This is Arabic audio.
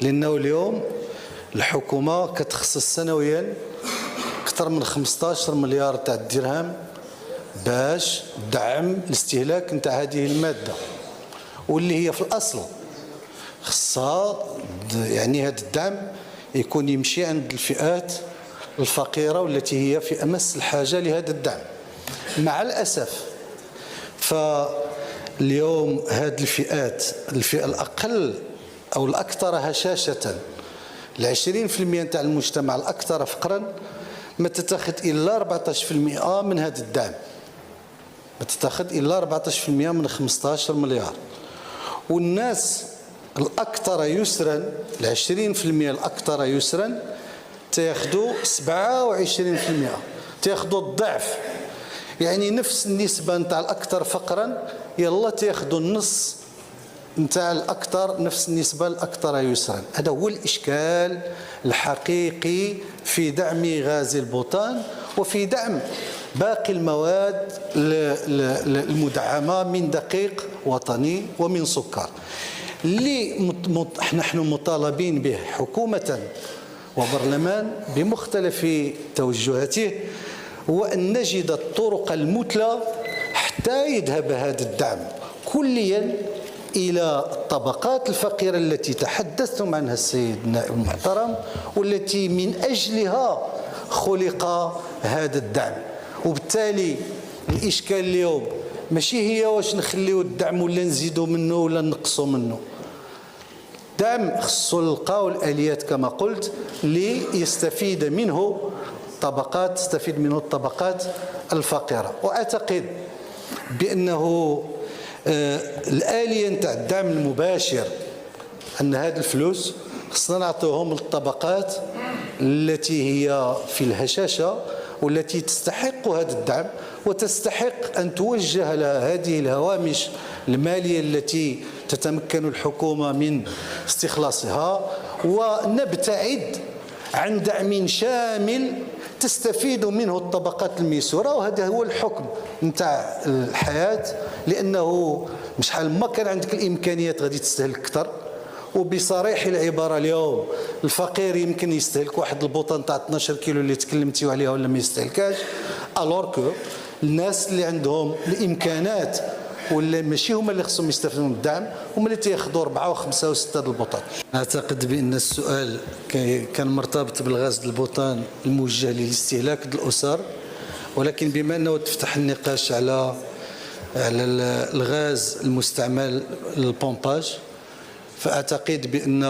لأنه اليوم الحكومة كتخصص سنويا أكثر من 15 مليار تاع الدرهم باش دعم الاستهلاك نتاع هذه المادة، واللي هي في الأصل خصها يعني هذا الدعم يكون يمشي عند الفئات الفقيرة والتي هي في أمس الحاجة لهذا الدعم. مع الأسف فاليوم هذه الفئات، الفئة الأقل أو الأكثر هشاشة، 20% نتاع المجتمع الأكثر فقرا ما تتخذ إلا 14% من هذا الدعم، ما تتخذ إلا 14% من 15 مليار. والناس الأكثر يسرا، 20% الأكثر يسرا تاخذوا 27%، تاخذوا الضعف. يعني نفس النسبة نتاع الأكثر فقرا يلا تاخذوا النص نتاع الأكثر، نفس النسبة الأكثر يسرا. هذا هو الإشكال الحقيقي في دعم غاز البوتان وفي دعم باقي المواد المدعمة من دقيق وطني ومن سكر. اللي نحن مطالبين به حكومة وبرلمان بمختلف توجهاته هو أن نجد الطرق المثلى حتى يذهب هذا الدعم كليا إلى الطبقات الفقيرة التي تحدثتم عنها السيد النائب المحترم، والتي من أجلها خلق هذا الدعم. وبالتالي الإشكال اليوم ماشي هي واش نخليو الدعم ولا نزيدوا منه ولا نقصوا منه. الدعم خصو نلقاو الآليات كما قلت ليستفيد منه طبقات، تستفيد منه الطبقات الفقيرة. وأعتقد بأنه الآلية نتاع الدعم المباشر أن هذه الفلوس خصنا نعطيوهم للطبقات التي هي في الهشاشة والتي تستحق هذا الدعم وتستحق أن توجه لها هذه الهوامش المالية التي تتمكن الحكومة من استخلاصها، ونبتعد عن دعم شامل تستفيد منه الطبقات الميسورة. وهذا هو الحكم نتاع الحياة، لأنه شحال ما كان عندك الإمكانيات غادي تستهلك أكثر. وبصريح العبارة اليوم الفقير يمكن يستهلك واحد البوطان تاع 12 كيلو اللي تكلمتيو عليها ولا ما يستهلكاش، الوغ كو الناس اللي عندهم الإمكانات ولا ماشي هما اللي خصهم يستفيدوا من الدعم، هما اللي تياخذوا 4 و5 و6 البوطان. أعتقد بأن السؤال كان مرتبط بالغاز البوطان الموجه للاستهلاك الأسر، ولكن بما أنه تفتح النقاش على الغاز المستعمل للبومباج، فأعتقد بأن